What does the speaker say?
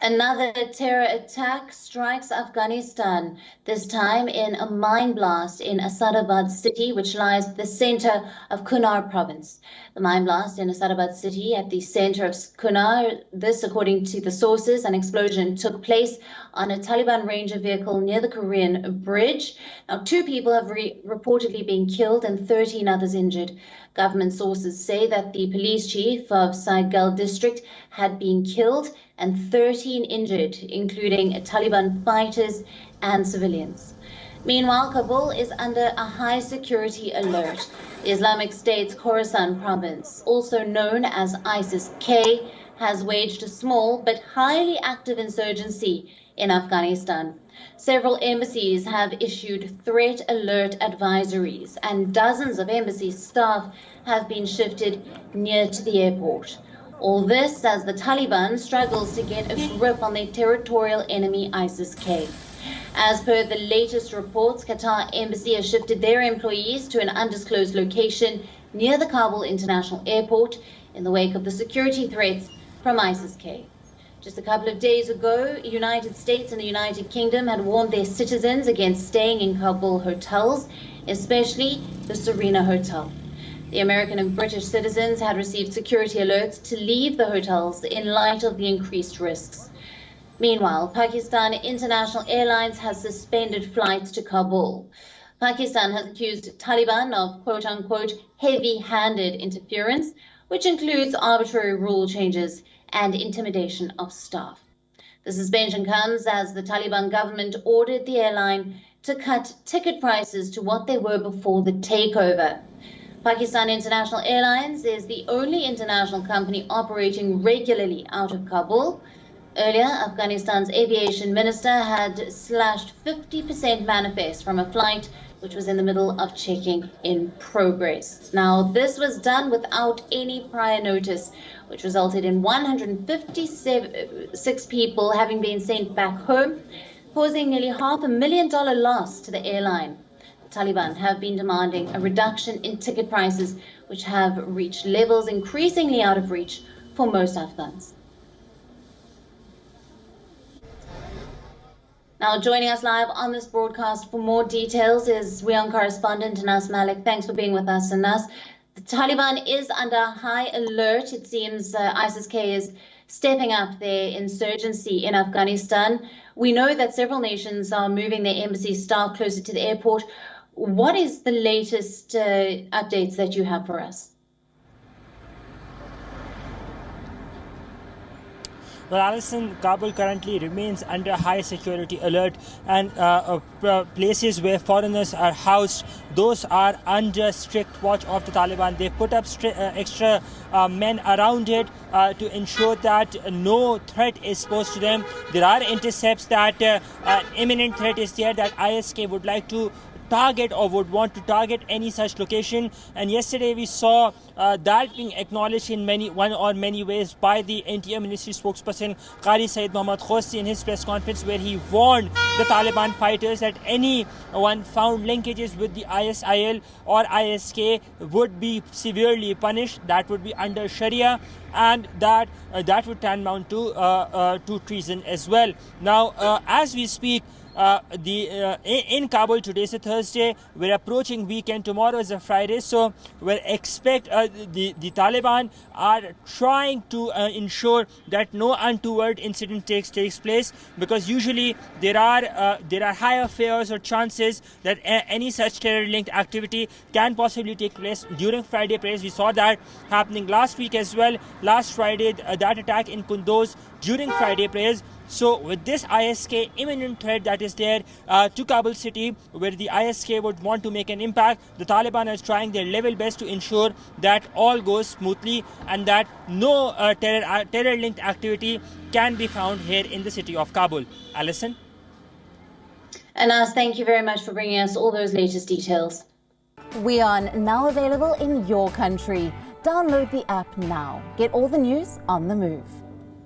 Another terror attack strikes Afghanistan, this time in a mine blast in Asadabad city, which lies at the center of Kunar province. The mine blast in Asadabad city at the center of Kunar, this according to the sources, an explosion took place on a Taliban Ranger vehicle near the Korean bridge. Now, 2 people have reportedly been killed and 13 others injured. Government sources say that the police chief of Saigal district had been killed and 13 injured, including Taliban fighters and civilians. Meanwhile, Kabul is under a high security alert. The Islamic State's Khorasan province, also known as ISIS-K, has waged a small but highly active insurgency in Afghanistan. Several embassies have issued threat alert advisories, and dozens of embassy staff have been shifted near to the airport. All this as the Taliban struggles to get a grip on their territorial enemy ISIS-K. As per the latest reports, Qatar Embassy has shifted their employees to an undisclosed location near the Kabul International Airport in the wake of the security threats from ISIS-K. Just a couple of days ago, United States and the United Kingdom had warned their citizens against staying in Kabul hotels, especially the Serena Hotel. The American and British citizens had received security alerts to leave the hotels in light of the increased risks. Meanwhile, Pakistan International Airlines has suspended flights to Kabul. Pakistan has accused Taliban of quote-unquote heavy-handed interference, which includes arbitrary rule changes and intimidation of staff. The suspension comes as the Taliban government ordered the airline to cut ticket prices to what they were before the takeover. Pakistan International Airlines is the only international company operating regularly out of Kabul. Earlier, Afghanistan's aviation minister had slashed 50% manifest from a flight which was in the middle of checking in progress. Now, this was done without any prior notice, which resulted in 156 people having been sent back home, causing nearly $500,000 loss to the airline. The Taliban have been demanding a reduction in ticket prices, which have reached levels increasingly out of reach for most Afghans. Now, joining us live on this broadcast for more details is WION correspondent Anas Malik. Thanks for being with us, Anas. The Taliban is under high alert. It seems ISIS-K is stepping up their insurgency in Afghanistan. We know that several nations are moving their embassy staff closer to the airport. What is the latest updates that you have for us? Well, Alison, Kabul currently remains under high security alert, and places where foreigners are housed, those are under strict watch of the Taliban. They put up extra men around it to ensure that no threat is posed to them. There are intercepts that an imminent threat is there, that ISK would like to target or would want to target any such location, and yesterday we saw that being acknowledged in many ways by the Interior Ministry spokesperson Qari Saeed Mohammad Khosti in his press conference, where he warned the Taliban fighters that anyone found linkages with the ISIL or ISK would be severely punished. That would be under Sharia, and that would tantamount to treason as well. Now, as we speak, in Kabul, today is a Thursday. We're approaching weekend. Tomorrow is a Friday, so we'll expect the Taliban are trying to ensure that no untoward incident takes place, because usually there are higher fears or chances that any such terror-linked activity can possibly take place during Friday prayers. We saw that happening last week as well. Last Friday, that attack in Kunduz during Friday prayers. So with this ISK imminent threat that is there to Kabul city, where the ISK would want to make an impact, the Taliban is trying their level best to ensure that all goes smoothly and that no terror-linked activity can be found here in the city of Kabul. Alison? Anas, thank you very much for bringing us all those latest details. WION, now available in your country. Download the app now. Get all the news on the move.